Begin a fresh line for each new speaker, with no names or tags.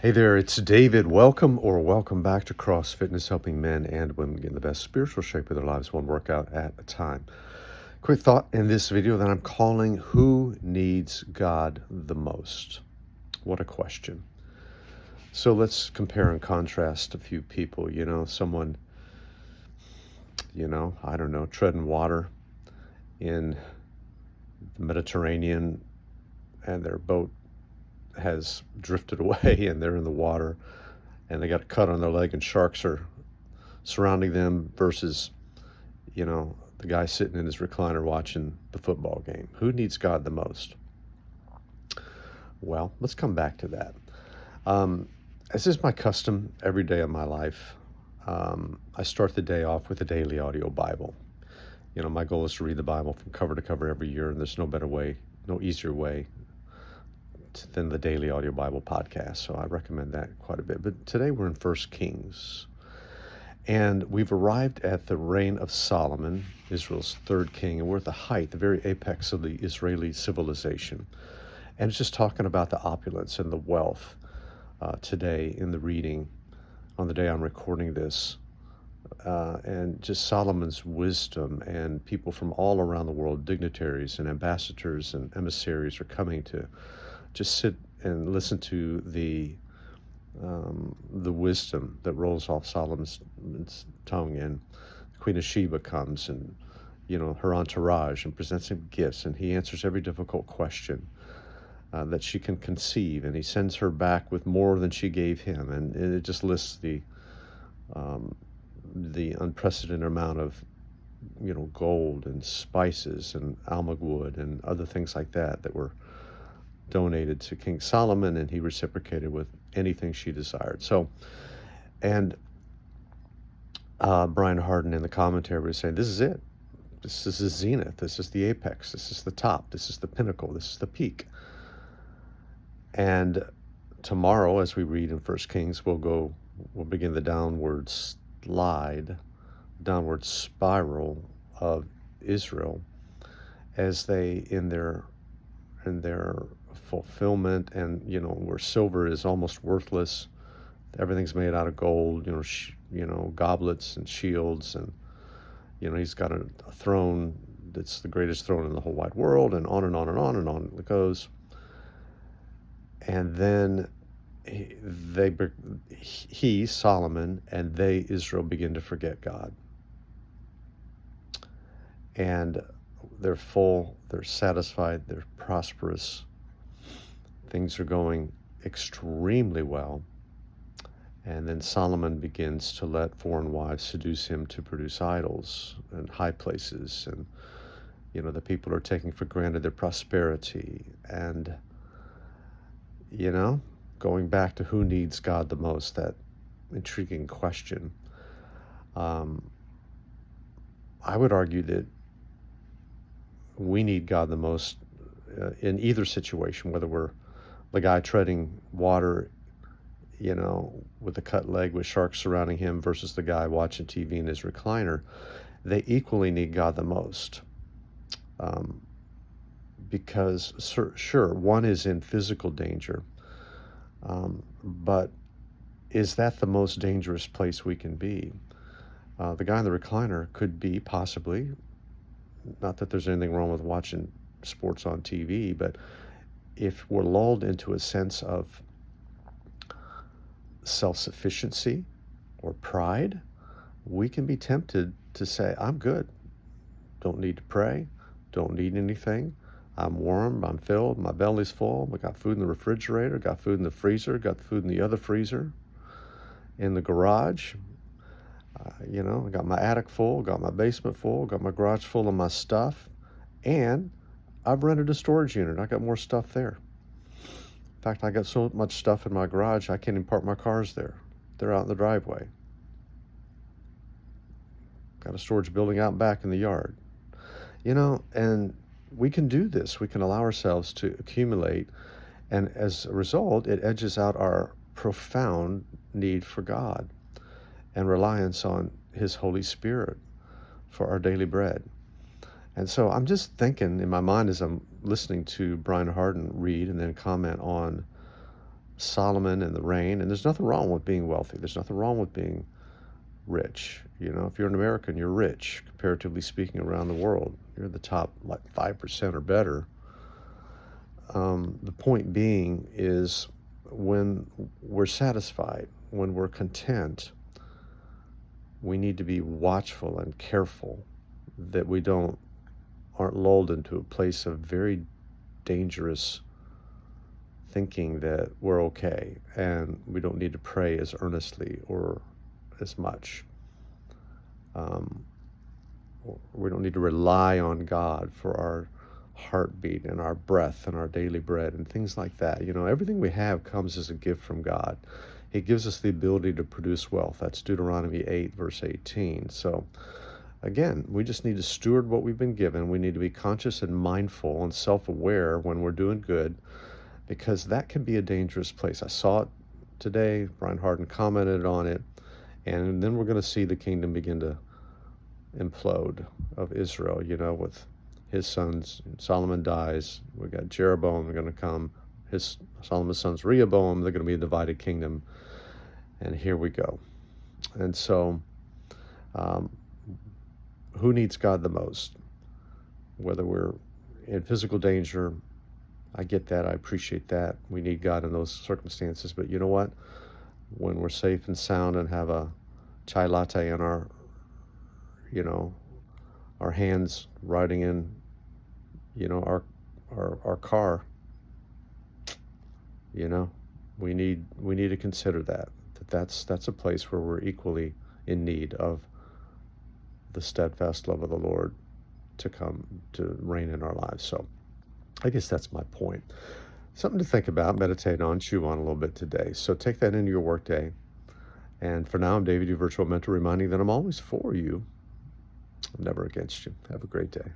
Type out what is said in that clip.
Hey there, it's David. Welcome back to Cross Fitness, helping men and women get in the best spiritual shape of their lives, one workout at a time. Quick thought in this video that I'm calling Who Needs God the Most? What a question. So let's compare and contrast a few people. Someone, I don't know, treading water in the Mediterranean and their boat has drifted away and they're in the water and they got a cut on their leg and sharks are surrounding them versus, the guy sitting in his recliner watching the football game. Who needs God the most? Well, let's come back to that. As is my custom every day of my life, I start the day off with a daily audio Bible. My goal is to read the Bible from cover to cover every year, and there's no better way, no easier way than the daily audio Bible podcast. So I recommend that quite a bit. But today we're in 1 Kings. And we've arrived at the reign of Solomon, Israel's third king, and we're at the height, the very apex of the Israeli civilization. And it's just talking about the opulence and the wealth today in the reading on the day I'm recording this. And just Solomon's wisdom, and people from all around the world, dignitaries and ambassadors and emissaries, are coming to just sit and listen to the wisdom that rolls off Solomon's tongue. And Queen of Sheba comes, and her entourage, and presents him gifts, and he answers every difficult question that she can conceive, and he sends her back with more than she gave him. And it just lists the unprecedented amount of gold and spices and almug wood and other things like that were donated to King Solomon, and he reciprocated with anything she desired. So, and Brian Harden in the commentary was saying, this is it. This is the zenith. This is the apex. This is the top. This is the pinnacle. This is the peak. And tomorrow, as we read in 1 Kings, we'll begin the downward spiral of Israel as they, in their fulfillment, and where silver is almost worthless, everything's made out of gold, goblets and shields, and he's got a throne that's the greatest throne in the whole wide world, and on and on and on and on it goes. And then Solomon, and Israel, begin to forget God, and they're full, they're satisfied, they're prosperous. Things are going extremely well. And then Solomon begins to let foreign wives seduce him to produce idols and high places. And, the people are taking for granted their prosperity. And, going back to who needs God the most, that intriguing question. I would argue that we need God the most in either situation, whether we're the guy treading water, with a cut leg with sharks surrounding him, versus the guy watching TV in his recliner. They equally need God the most. Because, sure, one is in physical danger, but is that the most dangerous place we can be? The guy in the recliner could be possibly, not that there's anything wrong with watching sports on TV, but if we're lulled into a sense of self-sufficiency or pride, we can be tempted to say, I'm good, don't need to pray, don't need anything, I'm warm, I'm filled, my belly's full, I got food in the refrigerator, got food in the freezer, got food in the other freezer, in the garage, I got my attic full, got my basement full, got my garage full of my stuff, and I've rented a storage unit. I got more stuff there. In fact, I got so much stuff in my garage, I can't even park my cars there. They're out in the driveway. Got a storage building out back in the yard. And we can do this. We can allow ourselves to accumulate. And as a result, it edges out our profound need for God and reliance on His Holy Spirit for our daily bread. And so I'm just thinking in my mind as I'm listening to Brian Harden read and then comment on Solomon and the rain. And there's nothing wrong with being wealthy. There's nothing wrong with being rich. You know, if you're an American, you're rich, comparatively speaking, around the world. You're the top, like 5% or better. The point being is when we're satisfied, when we're content, we need to be watchful and careful that we aren't lulled into a place of very dangerous thinking that we're okay and we don't need to pray as earnestly or as much. We don't need to rely on God for our heartbeat and our breath and our daily bread and things like that. You know, everything we have comes as a gift from God. He gives us the ability to produce wealth. That's Deuteronomy 8, verse 18. So, again, we just need to steward what we've been given. We need to be conscious and mindful and self-aware when we're doing good, because that can be a dangerous place. I saw it today. Brian Harden commented on it. And then we're going to see the kingdom begin to implode of Israel, you know, with his sons. Solomon dies. We got Jeroboam going to come. Solomon's sons Rehoboam. They're going to be a divided kingdom. And here we go. And so, who needs God the most? Whether we're in physical danger, I get that. I appreciate that. We need God in those circumstances. But you know what? When we're safe and sound and have a chai latte in our, you know, our hands riding in, you know, our car, you know, we need to consider that's a place where we're equally in need of the steadfast love of the Lord to come to reign in our lives. So I guess that's my point. Something to think about, meditate on, chew on a little bit today. So take that into your workday. And for now, I'm David, your virtual mentor, reminding that I'm always for you. I'm never against you. Have a great day.